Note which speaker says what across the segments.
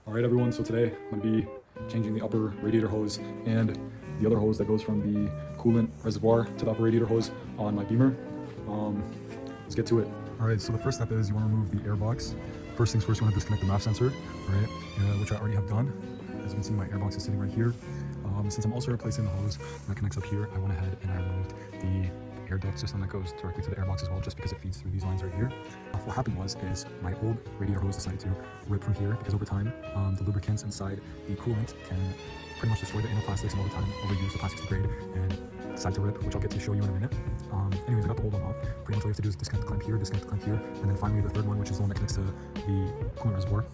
Speaker 1: Alright everyone, so today I'm going to be changing the upper radiator hose and the other hose that goes from the coolant reservoir to the upper radiator hose on my Beamer. Let's get to it. Alright, so the first step is you want to remove the air box. First things first, you want to disconnect the MAP sensor, right? Which I already have done. As you can see, my air box is sitting right here. Since I'm also replacing the hose that connects up here, I went ahead and I removed the air duct system that goes directly to the airbox as well, just because it feeds through these lines right here. What happened was my old radiator hose decided to rip from here because over time the lubricants inside the coolant can pretty much destroy the inner plastics, and over time overuse the plastics degrade and decide to rip, which I'll get to show you in a minute. Anyways, I got the old one off. Pretty much all you have to do is disconnect the clamp here, disconnect the clamp here, and then finally the third one, which is the one that connects to the coolant reservoir.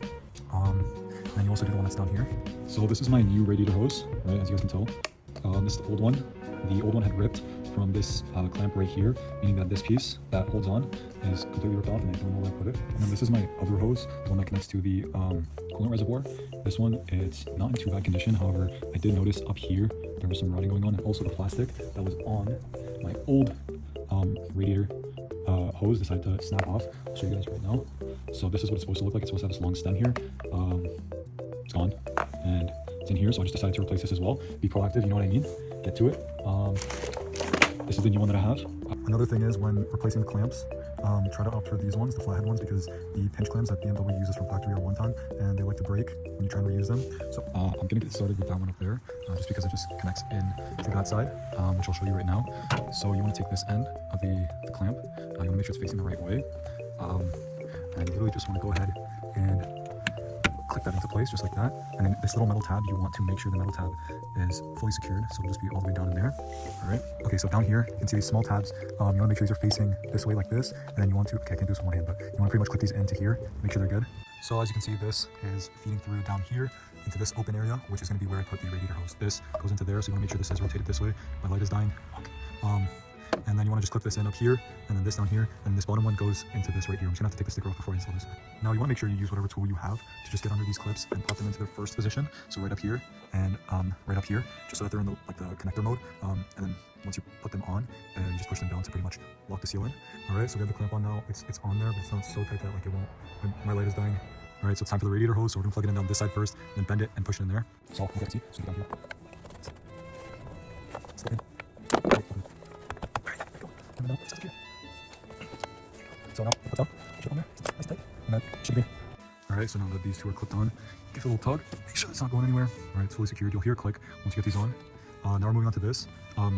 Speaker 1: And then you also do the one that's down here. So this is my new radiator hose, right, as you guys can tell. This is the old one. The old one had ripped from this clamp right here, meaning that this piece that holds on is completely ripped off and I don't know where I put it. And then this is my other hose, the one that connects to the coolant reservoir. This one, it's not in too bad condition. However, I did notice up here there was some rotting going on, and also the plastic that was on my old radiator hose decided to snap off. I'll show you guys right now. So this is what it's supposed to look like. It's supposed to have this long stem here. It's gone and it's in here, so I just decided to replace this as well. Be proactive, you know what I mean? Get to it. This is the new one that I have. Another thing is, when replacing the clamps, try to opt for these ones, the flathead ones, because the pinch clamps that BMW uses from factory are one ton and they like to break when you try and reuse them. So I'm gonna get started with that one up there, just because it just connects in to that side, which I'll show you right now. So you want to take this end of the clamp, you want to make sure it's facing the right way, and you really just want to go ahead and click that into place just like that. And then this little metal tab, you want to make sure the metal tab is fully secured, so it'll just be all the way down in there. All right, okay, so down here you can see these small tabs. You want to make sure these are facing this way like this, and then you want to, okay, I can't do this with one hand, but you want to pretty much click these into here, make sure they're good. So as you can see, this is feeding through down here into this open area, which is going to be where I put the radiator hose. This goes into there, so you want to make sure this is rotated this way. My light is dying. And then you want to just clip this in up here, and then this down here, and this bottom one goes into this right here. I'm just gonna have to take the sticker off before I install this. Now you want to make sure you use whatever tool you have to just get under these clips and pop them into their first position. So right up here and right up here, just so that they're in the connector mode. And then once you put them on, you just push them down to pretty much lock the seal in. All right, so we have the clamp on now. It's on there, but it's not so tight that like it won't. My light is dying. All right, so it's time for the radiator hose. So we're gonna plug it in down this side first, then bend it and push it in there. So you can see. So down here. Slip in. So now put down, push it on there, nice tight, and then should be. Alright, so now that these two are clipped on, give it a little tug, make sure it's not going anywhere. Alright, it's fully secured. You'll hear a click once you get these on. Now we're moving on to this.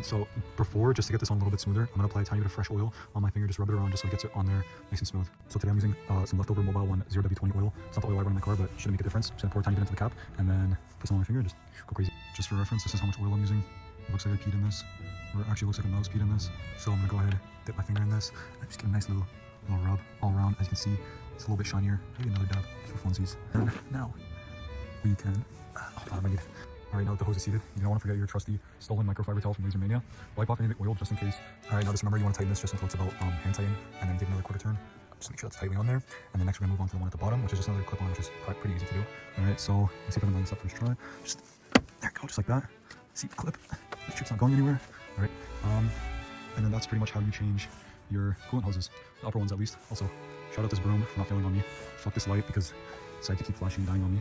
Speaker 1: So before, just to get this on a little bit smoother, I'm going to apply a tiny bit of fresh oil on my finger, just rub it around just so it gets it on there nice and smooth. So today I'm using some leftover Mobile One 0W20 oil. It's not the oil I run in my car, but it shouldn't make a difference. I'm just going to pour a tiny bit into the cap and then put some on my finger and just go crazy. Just for reference, this is how much oil I'm using. It looks like I peed in this, or it actually looks like a mouse peed in this. So I'm going to go ahead, dip my finger in this, and just get a nice little rub all around. As you can see, it's a little bit shinier. Maybe another dab for funsies. And now we can Alright, now that the hose is seated, you don't want to forget your trusty stolen microfiber towel from Laser Mania. Wipe off any of the oil just in case. Alright, now just remember you want to tighten this just until it's about hand tighten, and then give another quarter turn. Just make sure that's tightly on there. And then next we're going to move on to the one at the bottom, which is just another clip on, which is pretty easy to do. Alright, so let's see if I can line this up first try. Just, there we go, just like that. See the clip. Make sure it's not going anywhere. Alright, and then that's pretty much how you change your coolant hoses, the upper ones at least. Also, shout out this broom for not failing on me. Fuck this light because it decided to keep flashing and dying on me.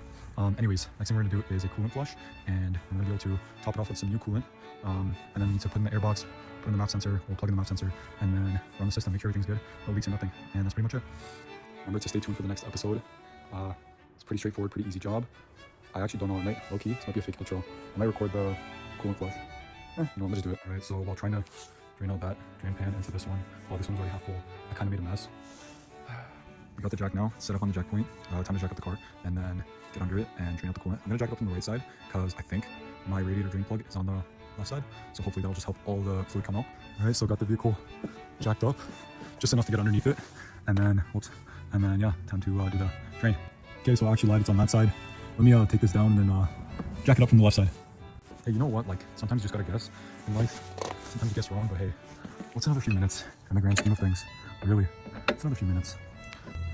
Speaker 1: Anyways, next thing we're going to do is a coolant flush, and I'm going to be able to top it off with some new coolant. And then we need to put in the airbox, put in the MAP sensor, we'll plug in the MAP sensor, and then run the system, make sure everything's good, no leaks or nothing. And that's pretty much it. Remember to stay tuned for the next episode. It's pretty straightforward, pretty easy job. I actually don't know, it might, low-key, this might be a fake intro. I might record the coolant flush. You know, I'm gonna just do it. Alright, so while trying to drain out that drain pan into this one, while this one's already half full, I kind of made a mess. We got the jack now, set up on the jack point, time to jack up the car, and then get under it and drain out the coolant. I'm gonna jack it up from the right side, because I think my radiator drain plug is on the left side, so hopefully that'll just help all the fluid come out. Alright, so got the vehicle jacked up, just enough to get underneath it, and then, yeah, time to do the drain. Okay, so I actually lied, it's on that side. Let me take this down and then jack it up from the left side. Hey, you know what? Like, sometimes you just gotta guess in life. Sometimes you guess wrong, but hey, what's another few minutes in the grand scheme of things? Really, it's another few minutes.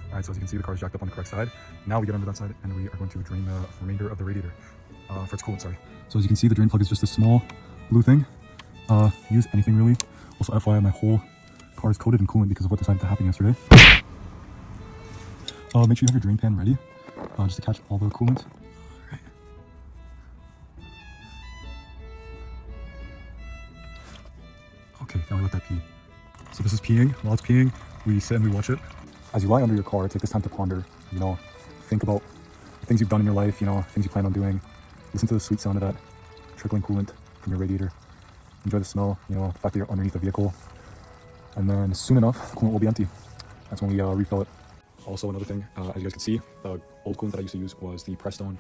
Speaker 1: Alright, so as you can see, the car is jacked up on the correct side. Now we get under that side, and we are going to drain the remainder of the radiator for its coolant, sorry. So as you can see, the drain plug is just a small blue thing. Use anything really. Also, FYI, my whole car is coated in coolant because of what decided to happen yesterday. Make sure you have your drain pan ready, just to catch all the coolant. Now we let that pee. So this is peeing. While it's peeing, we sit and we watch it. As you lie under your car, take this time to ponder, you know, think about things you've done in your life, you know, things you plan on doing. Listen to the sweet sound of that trickling coolant from your radiator. Enjoy the smell, you know, the fact that you're underneath the vehicle. And then soon enough, the coolant will be empty. That's when we refill it. Also, another thing, as you guys can see, the old coolant that I used to use was the Prestone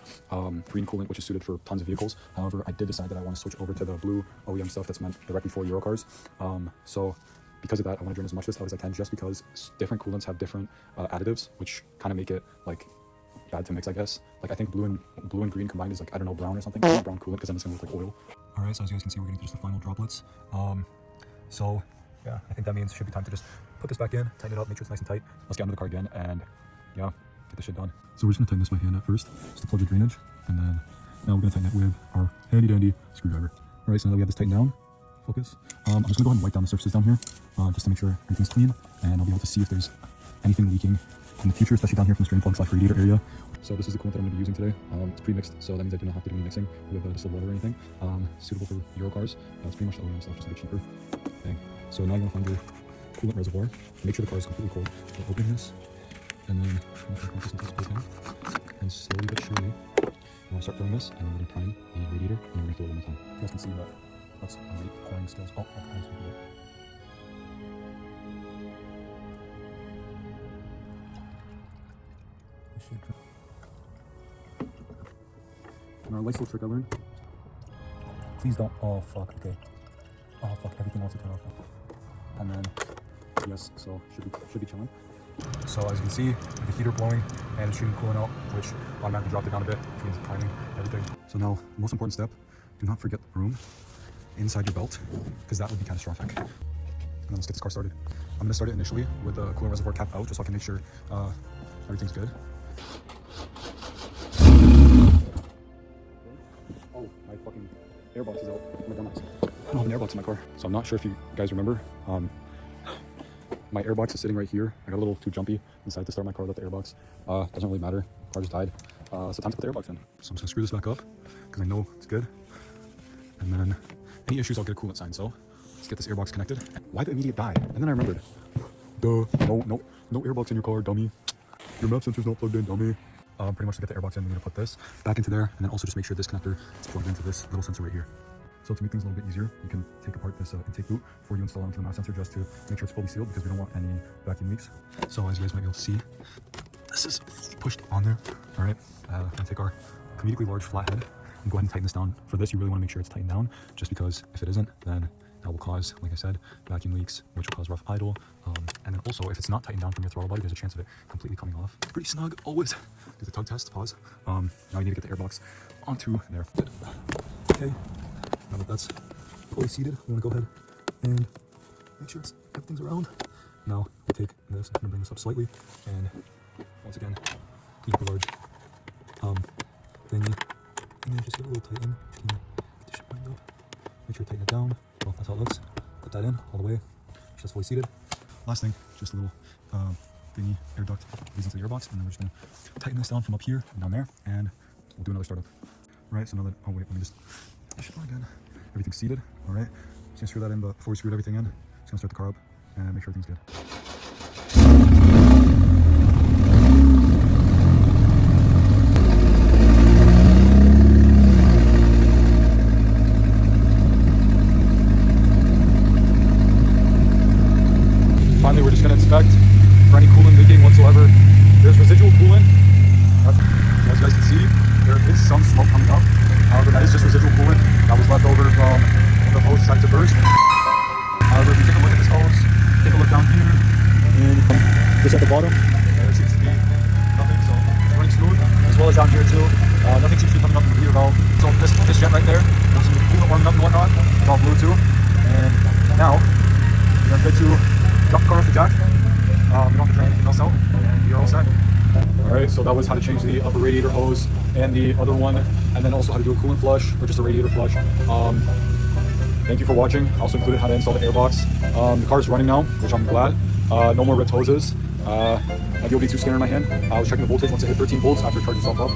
Speaker 1: green coolant, which is suited for tons of vehicles. However, I did decide that I want to switch over to the blue OEM stuff that's meant directly for Euro cars. So because of that, I want to drain as much of this out as I can, just because different coolants have different additives, which kind of make it like bad to mix, I guess. Like I think blue and green combined is like, I don't know, brown or something. Brown coolant, because then it's gonna look like oil. All right, so as you guys can see, we're getting to just the final droplets. So yeah, I think that means it should be time to just put this back in, tighten it up, make sure it's nice and tight. Let's get under the car again and yeah, get this shit done. So we're just gonna tighten this by hand at first, just to plug the drainage, and then now we're gonna tighten it with our handy dandy screwdriver. All right, so now that we have this tightened down, focus. I'm just gonna go ahead and wipe down the surfaces down here, just to make sure everything's clean, and I'll be able to see if there's anything leaking in the future, especially down here from the strain plug / radiator area. So this is the coolant that I'm gonna be using today. It's pre-mixed, so that means I do not have to do any mixing with distilled water or anything. Suitable for Euro cars. It's pretty much the OEM stuff, just a bit cheaper. Dang. So now you're gonna find your coolant reservoir. Make sure the car is completely cold. So open this, and then and slowly but surely, you want to start filling this, and then we're gonna prime the radiator, and we're gonna fill it one more time. You guys can see that that's pouring still. Oh, fuck, I just moved it. And our nice little trick I learned. Please don't. Oh fuck. Okay. Oh fuck. Everything wants to turn off. And then yes. So should be chilling. So as you can see, the heater blowing and it's shooting coolant out, which automatically dropped it down a bit, which means priming everything. So now, most important step: do not forget the broom inside your belt, because that would be catastrophic. And then let's get this car started. I'm gonna start it initially with the coolant reservoir cap out, just so I can make sure everything's good. Oh, my fucking airbox is out. Oh my dumbass. I don't have an airbox in my car. So I'm not sure if you guys remember. My airbox is sitting right here. I got a little too jumpy and decided to start my car without the airbox. Doesn't really matter. Car just died. So time to put the airbox in. So I'm just gonna screw this back up because I know it's good. And then any issues, I'll get a coolant sign. So let's get this airbox connected. Why the immediate die? And then I remembered. Duh. No airbox in your car, dummy. Your map sensor's not plugged in, dummy. Pretty much to get the airbox in, we're gonna put this back into there, and then also just make sure this connector is plugged into this little sensor right here. So to make things a little bit easier, you can take apart this intake boot before you install it onto the map sensor, just to make sure it's fully sealed, because we don't want any vacuum leaks. So as you guys might be able to see, this is pushed on there. All right, I'm gonna take our comedically large flathead and go ahead and tighten this down. For this, you really want to make sure it's tightened down, just because if it isn't, then that will cause, like I said, vacuum leaks, which will cause rough idle. And then also, if it's not tightened down from your throttle body, there's a chance of it completely coming off. Pretty snug, always. Do the tug test, pause. Now you need to get the airbox onto there. Okay, now that that's fully seated, we want to go ahead and make sure everything's around. Now we take this, I'm going to bring this up slightly, and once again, keep the large thingy, and then just get a little tighten. Get the shit lined up. Make sure you tighten it down. Well, that's how it looks. Put that in all the way. It's just fully seated. Last thing, just a little thingy, air duct leads into the airbox, and then we're just gonna tighten this down from up here and down there, and we'll do another startup. All right, so now that, oh wait, let me just again. Everything's seated. All right, just gonna screw that in, but before we screwed everything in, just gonna start the car up and make sure everything's good. Finally, we're just going to inspect for any coolant leaking whatsoever. There's residual coolant. As you guys can see, there is some smoke coming up. However, that is just residual coolant that was left over from the hose decided to burst. However, if you take a look at this hose, take a look down here, and just at the bottom, there seems to be nothing, so it's running smooth, as well as down here too. Nothing seems to be coming up from the heater valve. So this jet right there, there's some coolant warming up and whatnot. It's all blue too. And now, we're good to drop the car off the jack. You don't have to drain anything else out, and you're all set. Alright, so that was how to change the upper radiator hose and the other one, and then also how to do a coolant flush, or just a radiator flush. Thank you for watching. I also included how to install the airbox. The car is running now, which I'm glad. No more ripped hoses. My DOB2 scanner in my hand. I was checking the voltage once it hit 13 volts after it charged itself up.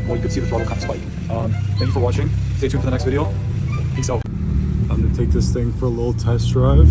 Speaker 1: Well, you could see the throttle kind of spike. Thank you for watching. Stay tuned for the next video. Peace out. Time to take this thing for a little test drive.